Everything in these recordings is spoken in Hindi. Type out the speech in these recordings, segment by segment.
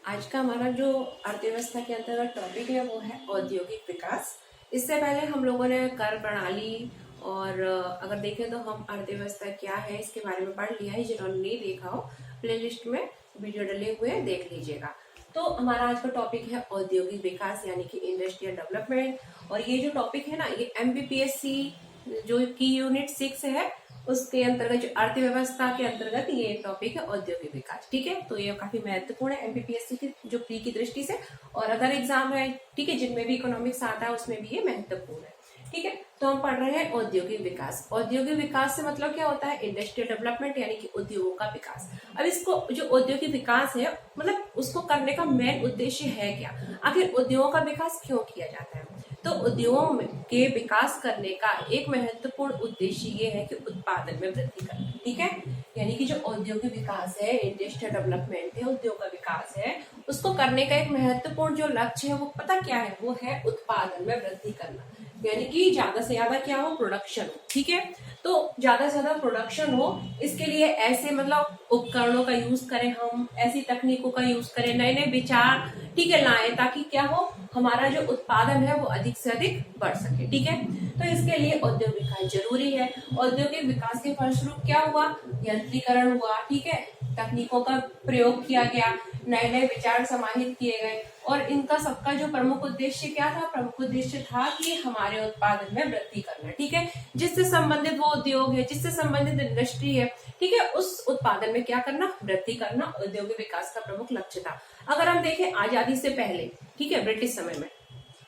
आज का हमारा जो अर्थव्यवस्था के अंतर्गत टॉपिक है वो है औद्योगिक विकास। इससे पहले हम लोगों ने कर प्रणाली और अगर देखें तो हम अर्थव्यवस्था क्या है इसके बारे में पढ़ लिया है। जिन्होंने नहीं देखा हो प्लेलिस्ट में वीडियो डले हुए हैं, देख लीजिएगा। तो हमारा आज का टॉपिक है औद्योगिक विकास यानी कि इंडस्ट्रियल डेवलपमेंट। और ये जो टॉपिक है ना, ये MPPSC जो की यूनिट 6 है उसके अंतर्गत, जो अर्थव्यवस्था के अंतर्गत ये टॉपिक है औद्योगिक विकास। ठीक है, तो ये काफी महत्वपूर्ण है MPPSC की जो प्री की दृष्टि से, और अदर एग्जाम है, ठीक है, जिनमें भी इकोनॉमिक्स आता है उसमें भी ये महत्वपूर्ण है। ठीक है, तो हम पढ़ रहे हैं औद्योगिक विकास। औद्योगिक विकास से मतलब क्या होता है? इंडस्ट्रियल डेवलपमेंट यानी कि उद्योगों का विकास। अब इसको जो औद्योगिक विकास है मतलब उसको करने का मेन उद्देश्य है क्या? आखिर उद्योगों का विकास क्यों किया जाता है? तो उद्योगों के विकास करने का एक महत्वपूर्ण उद्देश्य ये है कि उत्पादन में वृद्धि करना। ठीक है, यानी कि जो औद्योगिक विकास है, इंडस्ट्रियल डेवलपमेंट है, उद्योग का विकास है, उसको करने का एक महत्वपूर्ण जो लक्ष्य है वो पता क्या है? वो है उत्पादन में वृद्धि करना, यानी कि ज्यादा से ज्यादा क्या हो? प्रोडक्शन हो। ठीक है, तो ज्यादा से ज्यादा प्रोडक्शन हो, इसके लिए ऐसे मतलब उपकरणों का यूज करें, हम ऐसी तकनीकों का यूज करें, नए नए विचार, ठीक है, लाएं, ताकि क्या हो? हमारा जो उत्पादन है वो अधिक से अधिक बढ़ सके। ठीक है, तो इसके लिए औद्योगिक विकास जरूरी है। औद्योगिक विकास के फलस्वरूप क्या हुआ? यंत्रीकरण हुआ। ठीक है, तकनीकों का प्रयोग किया गया, नए नए विचार समाहित किए गए, और इनका सबका जो प्रमुख उद्देश्य क्या था? प्रमुख उद्देश्य था कि हमारे उत्पादन में वृद्धि करना। ठीक है, जिससे संबंधित वो उद्योग है, जिससे संबंधित इंडस्ट्री है, ठीक है, उस उत्पादन में क्या करना? वृद्धि करना औद्योगिक विकास का प्रमुख लक्ष्य था। अगर हम देखें आजादी से पहले, ठीक है, ब्रिटिश समय में,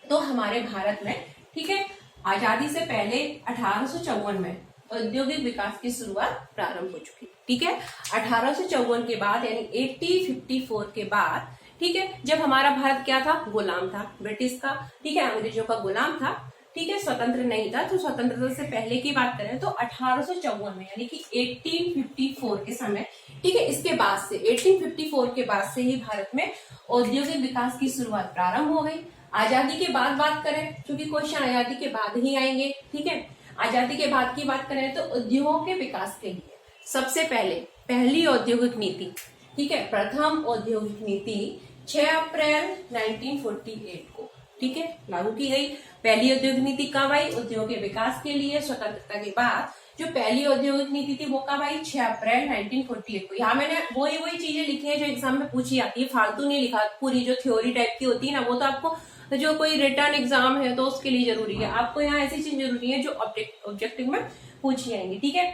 तो हमारे भारत में, ठीक है, आजादी से पहले 1854 में औद्योगिक विकास की शुरुआत प्रारंभ हो चुकी। ठीक है, 1854 के बाद यानी 1854 के बाद, ठीक है, जब हमारा भारत क्या था? गुलाम था ब्रिटिश का, ठीक है, अंग्रेजों का गुलाम था। ठीक है, स्वतंत्र नहीं था। तो स्वतंत्रता से पहले की बात करें तो 1854 में यानी कि 1854 के समय, ठीक है, इसके बाद से 1854 के बाद से ही भारत में औद्योगिक विकास की शुरुआत प्रारंभ हो गई। आजादी के बाद बात करें, क्योंकि क्वेश्चन आजादी के बाद ही आएंगे। ठीक है, आजादी के बाद की बात करें तो उद्योगों के विकास के लिए सबसे पहले पहली औद्योगिक नीति, ठीक है, प्रथम औद्योगिक नीति 6 अप्रैल 1948 को, ठीक है, लागू की गई। पहली औद्योगिक नीति कब आई? उद्योग के विकास के लिए स्वतंत्रता के बाद जो पहली औद्योगिक नीति थी वो कब आई? 6 अप्रैल 1948 को। यहाँ मैंने वही चीजें लिखी है जो एग्जाम में पूछी जाती है, फालतू नहीं लिखा। पूरी जो थ्योरी टाइप की होती है ना, वो तो आपको जो कोई रिटर्न एग्जाम है तो उसके लिए जरूरी है। आपको यहाँ ऐसी चीज जरूरी है जो ऑब्जेक्टिव में पूछी जाएंगी। ठीक है,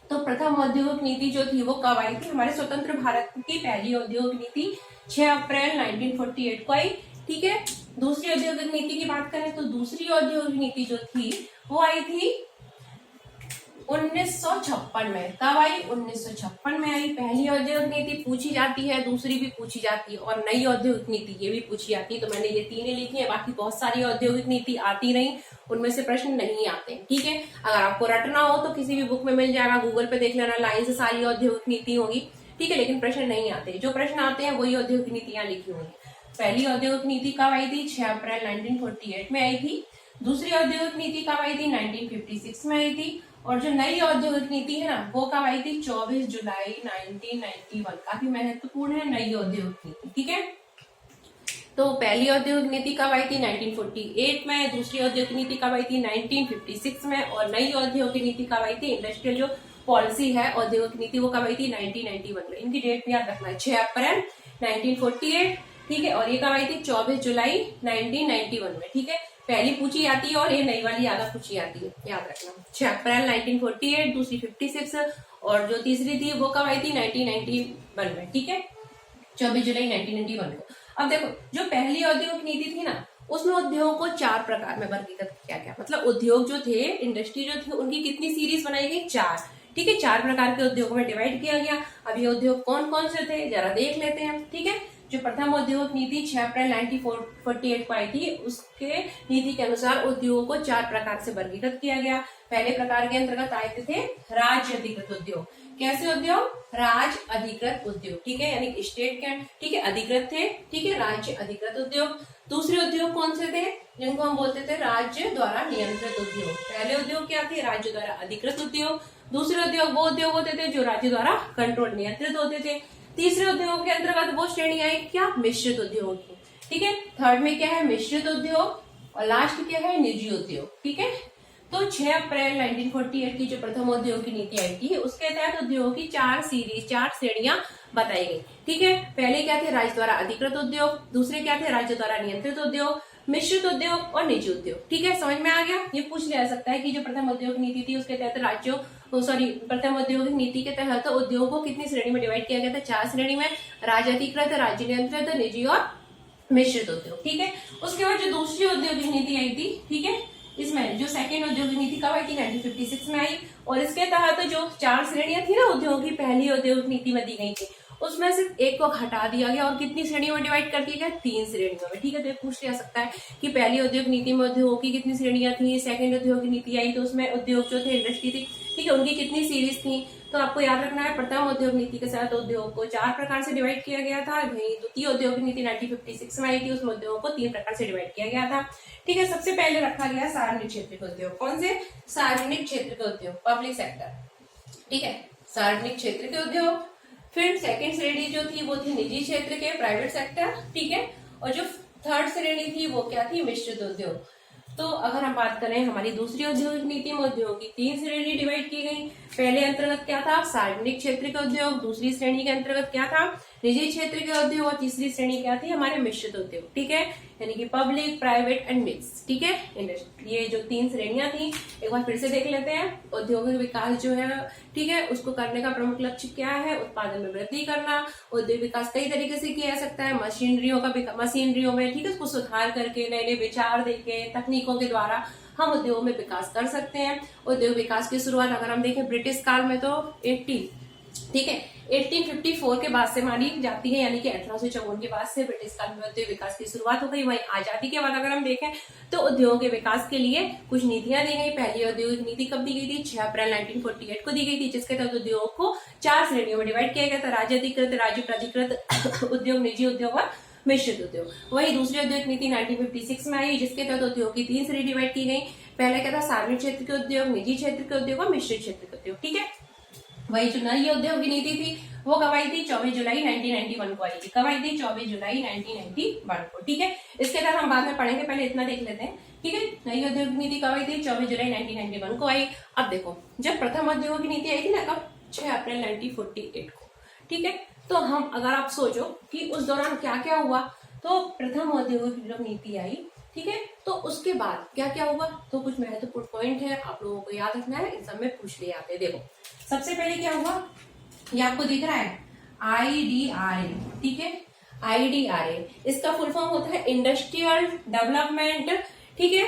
तो प्रथम औद्योगिक नीति जो थी वो कब आई थी? हमारे स्वतंत्र भारत की पहली औद्योगिक नीति 6 अप्रैल 1948 को आई। ठीक है, दूसरी औद्योगिक नीति की बात करें तो दूसरी औद्योगिक नीति जो थी वो आई थी 1956 में। कब आई? 1956 में आई। पहली औद्योगिक नीति पूछी जाती है, दूसरी भी पूछी जाती है, और नई औद्योगिक नीति ये भी पूछी जाती है। तो मैंने ये तीनों लिखी है, बाकी बहुत सारी औद्योगिक नीति आती नहीं, उनमें से प्रश्न नहीं आते। ठीक है, अगर आपको रटना हो तो किसी भी बुक में मिल जाएगा, गूगल पे देख लेना, लाइन से सारी औद्योगिक नीति होगी। ठीक है, लेकिन प्रश्न नहीं आते। जो प्रश्न आते हैं वही औद्योगिक नीतियां लिखी होंगी। पहली औद्योगिक नीति कब आई थी? 6 अप्रैल 1948 में आई थी। दूसरी औद्योगिक नीति कब आई थी? 1956 में आई थी। और जो नई औद्योगिक नीति है ना, वो कब आई थी? 24 जुलाई 1991। काफी महत्वपूर्ण है नई औद्योगिक नीति। ठीक है, तो पहली औद्योगिक नीति कब आई थी? 1948 में। दूसरी औद्योगिक नीति कब आई थी? 1956 में। और नई औद्योगिक नीति कब आई थी? इंडस्ट्रियल जो पॉलिसी है औद्योगिक नीति, वो कब आई थी? 1991 में। इनकी डेट याद रखना है, 6 अप्रैल 1948, ठीक है, और ये कब आई थी? 24 जुलाई 1991 में। ठीक है, पहली पूछी जाती है और ये नई वाली ज्यादा पूछी जाती है, याद रखना। 6 अप्रैल 1948, दूसरी 56, और जो तीसरी थी वो कब आई थी? 1991 में। ठीक है, 24 जुलाई 1991 को। अब देखो, जो पहली औद्योगिक नीति थी ना, उसमें उद्योगों को 4 प्रकार में वर्गीकृत किया गया। मतलब उद्योग जो थे, इंडस्ट्री जो थी, उनकी कितनी सीरीज बनाई गई? 4। ठीक है, 4 प्रकार के उद्योगों में डिवाइड किया गया। अब ये उद्योग कौन कौन से थे जरा देख लेते हैं। ठीक है, जो प्रथम औद्योगिक नीति 6 अप्रैल 1948 को आई थी, उसके नीति के अनुसार उद्योगों को 4 प्रकार से वर्गीकृत किया गया। पहले प्रकार के अंतर्गत आए थे राज्य अधिकृत उद्योग। कैसे उद्योग? राज्य अधिकृत उद्योग। ठीक है, यानी स्टेट के, ठीक है, अधिकृत थे। ठीक है, राज्य अधिकृत उद्योग। दूसरे उद्योग कौन से थे? जिनको हम बोलते थे राज्य द्वारा नियंत्रित उद्योग। पहले उद्योग क्या थे? राज्य द्वारा अधिकृत उद्योग। दूसरे उद्योग वो उद्योग होते थे जो राज्य द्वारा कंट्रोल नियंत्रित होते थे। तीसरे उद्योग के अंतर्गत वो श्रेणी आई क्या, मिश्रित उद्योग की। ठीक है, थर्ड में क्या है, मिश्रित उद्योग, और लास्ट क्या है, निजी उद्योग। ठीक है, तो 6 अप्रैल 1948 की जो प्रथम औद्योगिक नीति आई थी उसके तहत उद्योग की 4 श्रेणियां बताई गई। ठीक है, पहले क्या थे, राज्य द्वारा अधिकृत उद्योग, दूसरे क्या थे, राज्य द्वारा नियंत्रित उद्योग, मिश्रित उद्योग और निजी उद्योग। ठीक है, समझ में आ गया। ये पूछ लिया जा सकता है कि जो प्रथम औद्योगिक नीति थी उसके तहत प्रथम औद्योगिक नीति के तहत उद्योग को कितनी श्रेणी में डिवाइड किया गया था, 4 श्रेणी में, राज्य अधिकृत, राज्य नियंत्रित, निजी और मिश्रित उद्योग। ठीक है, उसके बाद जो दूसरी औद्योगिक नीति आई थी, ठीक है, इसमें जो सेकेंड औद्योगिक नीति कब आई थी, 1956 में आई, और इसके तहत जो 4 श्रेणियां थी ना उद्योग की पहली औद्योगिक नीति में दी गई थी, उसमें सिर्फ एक को हटा दिया गया और कितनी श्रेणियों में डिवाइड कर दिया गया, 3 श्रेणियों में। ठीक है, तो पूछ लिया सकता है कि पहली औद्योगिक नीति में उद्योग की कितनी श्रेणियां थी, सेकंड औद्योगिक नीति आई तो उसमें उद्योग जो थे, इंडस्ट्री थी, ठीक है, उनकी कितनी सीरीज थी। तो आपको याद रखना है, प्रथम औद्योगिक नीति के साथ उद्योग को 4 प्रकार से डिवाइड किया गया था। द्वितीय औद्योगिक नीति 1956 में आई थी, उसमें उद्योग को 3 प्रकार से डिवाइड किया गया था। ठीक है, सबसे पहले रखा गया सार्वजनिक क्षेत्र के उद्योग। कौन से, सार्वजनिक क्षेत्र के उद्योग, पब्लिक सेक्टर। ठीक है, सार्वजनिक क्षेत्र के उद्योग। फिर सेकंड श्रेणी जो थी वो थी निजी क्षेत्र के, प्राइवेट सेक्टर। ठीक है, और जो थर्ड श्रेणी थी वो क्या थी, मिश्रित उद्योग। तो अगर हम बात करें हमारी दूसरी औद्योगिक नीति में उद्योग की 3 श्रेणी डिवाइड की गई। पहले अंतर्गत क्या था, सार्वजनिक क्षेत्र के उद्योग, दूसरी श्रेणी के अंतर्गत क्या था, निजी क्षेत्र के उद्योग, और तीसरी श्रेणी क्या थी, हमारे मिश्रित उद्योग। ठीक है, यानी कि पब्लिक, प्राइवेट एंड मिक्स। ठीक है, ये जो 3 श्रेणियां थी एक बार फिर से देख लेते हैं। औद्योगिक विकास जो है, ठीक है, उसको करने का प्रमुख लक्ष्य क्या है, उत्पादन में वृद्धि करना। औद्योगिक विकास कई तरीके से किया जा सकता है, मशीनरियों में, ठीक है, उसको सुधार करके, नए नए विचार देके, तकनीकों के द्वारा हम उद्योग में विकास कर सकते हैं। उद्योग विकास की शुरुआत अगर हम देखें ब्रिटिश काल में तो 1854 के बाद से मानी जाती है, यानी कि 1854 के बाद से ब्रिटिश काल में उद्योग विकास की शुरुआत हो गई। वहीं आजादी के बाद अगर हम देखें तो उद्योग के विकास के लिए कुछ नीतियां दी गई। पहली औद्योगिक नीति कब दी गई थी, 6 अप्रैल 1948 को दी गई थी, जिसके तहत उद्योग को 4 श्रेणियों में डिवाइड किया गया था, राज्य अधिकृत, राज्य प्राधिकृत उद्योग, निजी उद्योग और मिश्रित उद्योग। वही दूसरी औद्योगिक नीति 1956 में आई, जिसके तहत उद्योग की 3 श्रेणी डिवाइड की गई। पहले क्या था, सार्वजनिक क्षेत्र के उद्योग, निजी क्षेत्र के उद्योग और मिश्रित क्षेत्र के उद्योग। ठीक है, वही जो नई औद्योगिक नीति थी वो कब आई थी, 24 जुलाई 1991 को आई थी। कब आई थी, 24 जुलाई 1991 को। ठीक है, इसके तहत हम बाद में पढ़ेंगे, पहले इतना देख लेते हैं। ठीक है, नई औद्योगिक नीति कब आई थी, 24 जुलाई 1991 को आई। अब देखो, जब प्रथम औद्योगिक नीति आई थी ना, कब, 6 अप्रैल 1948 को। ठीक है, तो हम अगर आप सोचो कि उस दौरान क्या क्या हुआ, तो प्रथम औद्योगिक नीति आई, ठीक है, तो उसके बाद क्या क्या हुआ, तो कुछ महत्वपूर्ण पॉइंट है आप लोगों को याद रखना है, इन सब में पूछ लिए आते हैं। देखो, सबसे पहले क्या हुआ, ये आपको दिख रहा है IDRA। ठीक है, IDRA इसका फुल फॉर्म होता है इंडस्ट्रियल डेवलपमेंट। ठीक है,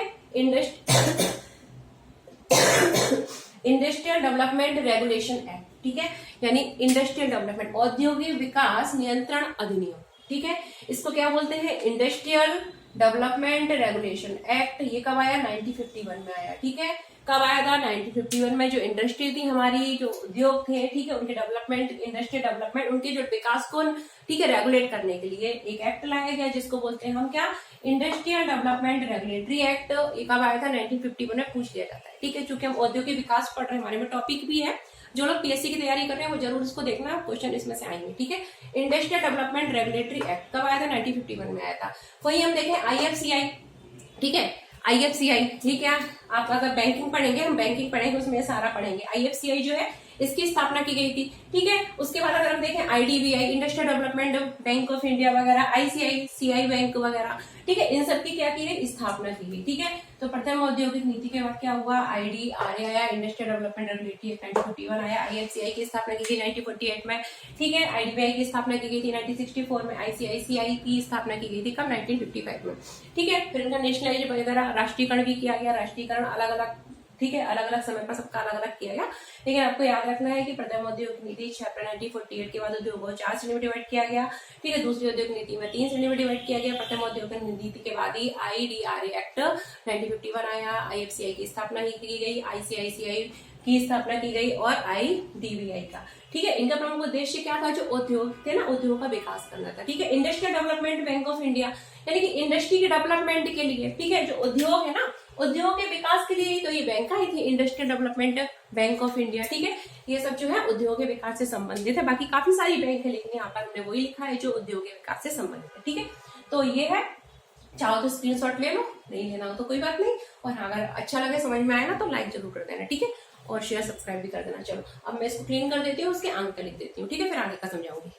इंडस्ट्रियल डेवलपमेंट रेगुलेशन एक्ट। ठीक है, यानी इंडस्ट्रियल डेवलपमेंट, औद्योगिक विकास नियंत्रण अधिनियम। ठीक है, इसको क्या बोलते हैं, इंडस्ट्रियल डेवलपमेंट रेगुलेशन एक्ट। ये कब आया, 1951 में आया। ठीक है, कब आया था, 1951 में। जो इंडस्ट्री थी हमारी, जो उद्योग थे, ठीक है, उनके डेवलपमेंट, इंडस्ट्रियल डेवलपमेंट, उनके जो विकास को, ठीक है, रेगुलेट करने के लिए एक एक्ट लाया गया, जिसको बोलते हैं हम क्या, इंडस्ट्रियल डेवलपमेंट रेगुलेटरी एक्ट। ये कब आया था, 1951 में पूछ लिया जाता है। ठीक है, चूंकि हम औद्योगिक विकास पढ़ रहे हैं, हमारे में टॉपिक भी है, जो लोग पीएससी की तैयारी कर रहे हैं वो जरूर इसको देखना, क्वेश्चन इसमें से आएंगे। ठीक है, इंडस्ट्रियल डेवलपमेंट रेगुलेटरी एक्ट कब आया था, 1951 में आया था। वही हम देखें IFCI। ठीक है, IFCI, ठीक है, आप अगर बैंकिंग पढ़ेंगे, हम बैंकिंग पढ़ेंगे, उसमें सारा पढ़ेंगे। IFCI जो है इसकी स्थापना की गई थी। ठीक है, उसके बाद अगर हम देखें IDBI, industrial development bank of India वगैरह, ICICI बैंक वगैरह, ठीक है, इन सब की क्या की गई, स्थापना की गई। ठीक है, तो प्रथम औद्योगिक नीति के बाद क्या हुआ, IDRA आया, इंडस्ट्रियल डेवलपमेंट रेगुलेटरी एक्ट 1941 आया, IFCI की स्थापना की गई 1948 में। ठीक है, IDBI की स्थापना की गई थी 1964 में, ICICI की स्थापना की गई थी कब, 1955 में। ठीक है, फिर इनका नेशनलाइज वगैरह, राष्ट्रीयकरण भी किया गया। राष्ट्रीयकरण अलग अलग, ठीक है, अलग अलग समय पर सबका अलग अलग किया गया। लेकिन आपको याद रखना है कि प्रथम औद्योगिक नीति 6 अप्रैल 1948 के बाद उद्योग को 4 श्रेणी में डिवाइड किया गया। ठीक है, दूसरी औद्योगिक नीति में 3 श्रेणी में डिवाइड किया गया। प्रथम औद्योगिक नीति के बाद ही IDRA एक्ट 1951 आया, IFCI की स्थापना की गई, ICICI की स्थापना की गई और IDBI का। ठीक है, इनका प्रमुख उद्देश्य क्या था, जो उद्योग थे ना, उद्योग का विकास करना था। ठीक है, industrial development bank of India, यानी कि इंडस्ट्री के डेवलपमेंट के लिए, ठीक है, जो उद्योग है ना, उद्योग के विकास के लिए तो ये बैंक आई थी, industrial development bank of India. ठीक है, ये सब जो है उद्योग के विकास से संबंधित है। बाकी काफी सारी बैंक है, लेकिन यहाँ पर हमने वही लिखा है जो उद्योग के विकास से संबंधित है। ठीक है, तो ये है, चाहो तो स्क्रीनशॉट ले लो, नहीं लेना हो तो कोई बात नहीं। और अगर अच्छा लगे, समझ में आया ना, तो लाइक जरूर कर देना। ठीक है, और शेयर सब्सक्राइब भी कर देना। चलो अब मैं इसको क्लीन कर देती हूँ, उसके अंक लिख देती हूँ। ठीक है, फिर आगे का समझाऊंगी।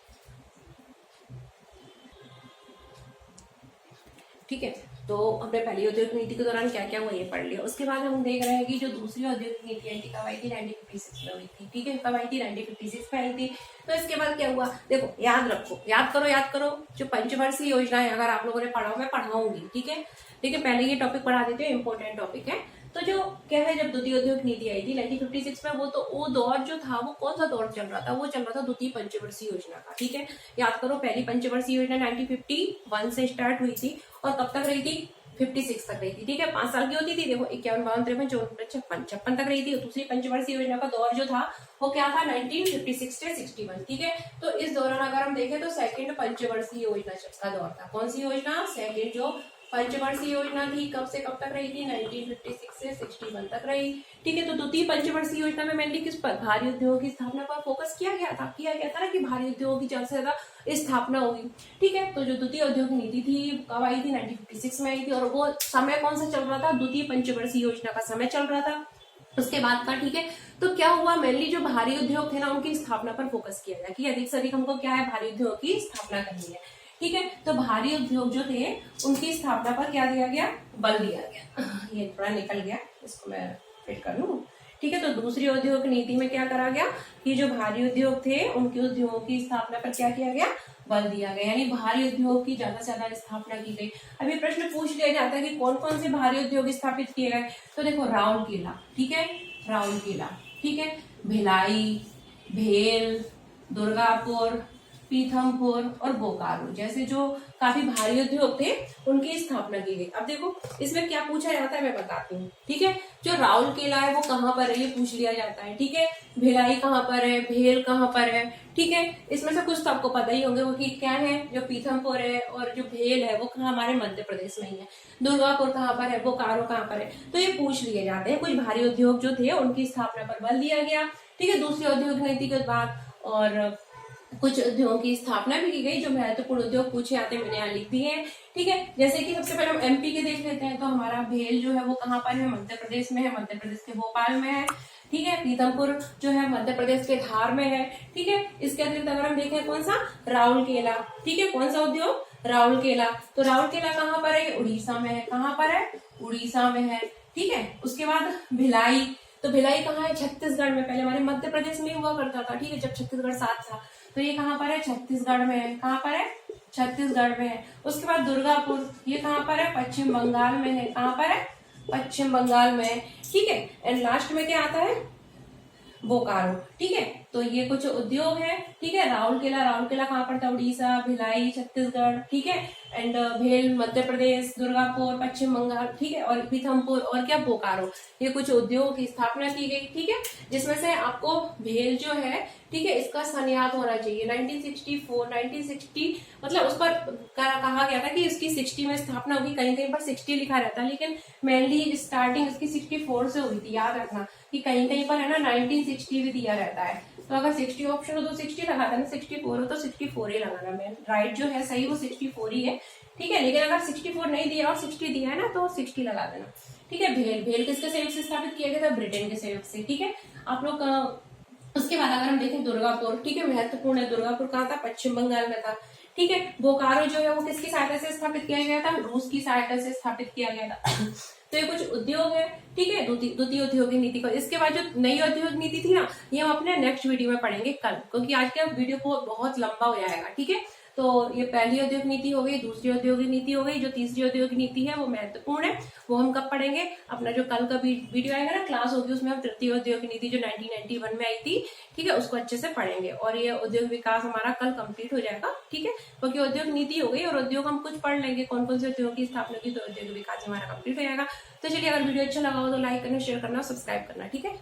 ठीक है, तो हमने पहली औद्योगिक नीति के दौरान क्या क्या हुआ ये पढ़ लिया। उसके बाद हम देख रहे हैं कि जो दूसरी औद्योगिक नीति आई थी कब आई थी, 1956 में हुई थी। ठीक है, कब आई थी, 1956 में आई थी। तो इसके बाद क्या हुआ, देखो याद रखो, याद करो जो पंचवर्षीय योजना है, अगर आप लोगों ने पढ़ा, मैं पढ़ाऊंगी। ठीक है, लेकिन पहले ये टॉपिक पढ़ा देते हैं, इंपॉर्टेंट टॉपिक है। तो जो क्या है, जब द्वितीय औद्योगिक नीति आई थी 1956 में, वो दौर जो था, वो कौन सा दौर चल रहा था, वो चल रहा था द्वितीय पंचवर्षीय योजना का। ठीक है, याद करो, पहली पंचवर्षीय योजना 1951 से स्टार्ट हुई थी और कब तक रही थी, 56 तक रही थी। ठीक है, 5 साल की होती थी। देखो 51, 52, 53, 54, 56 तक रही थी। दूसरी पंचवर्षीय योजना का दौर जो था वो क्या था, 1956 से 61। ठीक है, तो इस दौरान अगर हम देखें तो सेकंड पंचवर्षीय योजना का दौर था। कौन सी योजना, सेकंड जो पंचवर्षीय योजना थी, कब से कब तक रही थी, 1956 से 61 तक रही। ठीक है, तो द्वितीय पंचवर्षीय योजना में मेनली किस पर, भारी उद्योग की स्थापना पर फोकस किया गया था ना, कि भारी उद्योग की ज्यादा से ज्यादा स्थापना होगी। ठीक है, तो जो द्वितीय औद्योगिक नीति थी कब आई थी, 1956 में आई थी। और वो समय कौन सा चल रहा था, द्वितीय पंचवर्षीय योजना का समय चल रहा था उसके बाद का। ठीक है, तो क्या हुआ, मेनली जो भारी उद्योग थे ना, उनकी स्थापना पर फोकस किया गया कि अधिक से अधिक हमको क्या है, भारी उद्योग की स्थापना करनी है। ठीक है, तो भारी उद्योग जो थे उनकी स्थापना पर क्या दिया गया, बल दिया गया। ये थोड़ा निकल गया, इसको मैं फिट कर लूं। ठीक है, तो दूसरी औद्योगिक नीति में क्या करा गया कि जो भारी उद्योग थे उनके उद्योगों की स्थापना पर क्या किया गया, बल दिया गया, यानी भारी उद्योग की ज्यादा से ज्यादा स्थापना की गई। अभी प्रश्न पूछ लिया जाता है कि कौन कौन से भारी उद्योग स्थापित किए गए, तो देखो राउरकेला, ठीक है, राउरकेला, ठीक है, भिलाई, भेल, दुर्गापुर, पीथमपुर और बोकारो जैसे जो काफी भारी उद्योग थे उनकी स्थापना की गई। अब देखो इसमें क्या पूछा जाता है मैं बताती हूँ। ठीक है, जो राउरकेला है वो कहाँ पर है ये पूछ लिया जाता है। ठीक है, भिलाई कहाँ पर है, भेल कहाँ पर है। ठीक है, इसमें से कुछ तो आपको पता ही होंगे वो कि क्या है, जो पीथमपुर है और जो भेल है वो कहाँ, हमारे मध्य प्रदेश में ही है। दुर्गापुर कहाँ पर है, बोकारो कहाँ पर है, तो ये पूछ लिए जाते हैं। कुछ भारी उद्योग जो थे उनकी स्थापना पर बल दिया गया। ठीक है, दूसरी औद्योगिक नीति के बाद और कुछ उद्योगों की स्थापना भी की गई। जो महत्वपूर्ण उद्योग पूछे आते हैं मैंने यहाँ लिख दिए हैं। ठीक है, जैसे कि सबसे पहले हम एमपी के देख लेते हैं, तो हमारा भेल जो है वो कहाँ पर है, मध्य प्रदेश में है, मध्य प्रदेश के भोपाल में है। ठीक है, पीथमपुर जो है मध्य प्रदेश के धार में है। ठीक है, इसके अतिरिक्त अगर हम देखें कौन सा, राउरकेला। ठीक है, कौन सा उद्योग, राउरकेला। तो राउरकेला कहाँ पर है, उड़ीसा में है। कहाँ पर है, उड़ीसा में है। ठीक है, उसके बाद भिलाई, तो भिलाई कहाँ है, छत्तीसगढ़ में। पहले हमारे मध्य प्रदेश में हुआ करता था। ठीक है, जब छत्तीसगढ़ साथ था, तो ये कहाँ पर है, छत्तीसगढ़ में है। कहाँ पर है, छत्तीसगढ़ में है। उसके बाद दुर्गापुर, ये कहाँ पर है, पश्चिम बंगाल में है। कहाँ पर है, पश्चिम बंगाल में है। ठीक है, एंड लास्ट में क्या आता है, बोकारो। ठीक है, तो ये कुछ उद्योग है। ठीक है, राउरकेला, राउरकेला कहाँ पर था, उड़ीसा, भिलाई छत्तीसगढ़। ठीक है, एंड भेल मध्य प्रदेश, दुर्गापुर पश्चिम बंगाल। ठीक है, और पीथमपुर और क्या, बोकारो, ये कुछ उद्योग की स्थापना की गई। ठीक है, जिसमें से आपको भेल जो है, ठीक है, इसका सन याद होना चाहिए 1964, 1960, मतलब उस पर कहा गया था कि इसकी 60 में स्थापना होगी। कहीं कहीं पर 60 लिखा रहता है, लेकिन मेनली स्टार्टिंग इसकी 64 से हुई थी। याद रखना कि कहीं कहीं पर है ना 1960 भी दिया रहता है, तो अगर 60 ऑप्शन हो तो 60 लगाता है ना, 64 हो तो 64 ही लगाना। मैं राइट जो है सही वो 64 ही है। ठीक है, लेकिन अगर 64 नहीं दिया और 60 दिया है ना तो 60 लगा देना। ठीक है, भेल, भेल किसके सहयोग से स्थापित किया गया था, ब्रिटेन के सहयोग से। ठीक है, आप लोग उसके बाद अगर हम देखें दुर्गापुर, ठीक है, महत्वपूर्ण है। दुर्गापुर कहाँ था, पश्चिम बंगाल में था। ठीक है, बोकारो जो है वो किसकी सहायता से स्थापित किया गया था, रूस की सहायता से स्थापित किया गया था। तो ये कुछ उद्योग है। ठीक है, द्वितीय औद्योगिक नीति को। इसके बाद जो नई औद्योगिक नीति थी ना, ये हम अपने नेक्स्ट वीडियो में पढ़ेंगे कल, क्योंकि आज का वीडियो को बहुत लंबा हो जाएगा। ठीक है, तो ये पहली औद्योगिक नीति हो गई, दूसरी औद्योगिक नीति हो गई। जो तीसरी औद्योगिक नीति है वो महत्वपूर्ण है, वो हम कब पढ़ेंगे, अपना जो कल का वीडियो आएगा ना, क्लास होगी, उसमें हम तृतीय औद्योगिक नीति जो 1991 में आई थी, ठीक है, उसको अच्छे से पढ़ेंगे। और ये औद्योगिक विकास हमारा कल कंप्लीट हो जाएगा। ठीक है, क्योंकि औद्योगिक नीति हो गई और उद्योग हम कुछ पढ़ लेंगे कौन कौन से उद्योग की स्थापना की, तो औद्योगिक विकास हमारा कंप्लीट हो जाएगा। तो चलिए, अगर वीडियो अच्छा लगा हो तो लाइक करना, शेयर करना, सब्सक्राइब करना। ठीक है।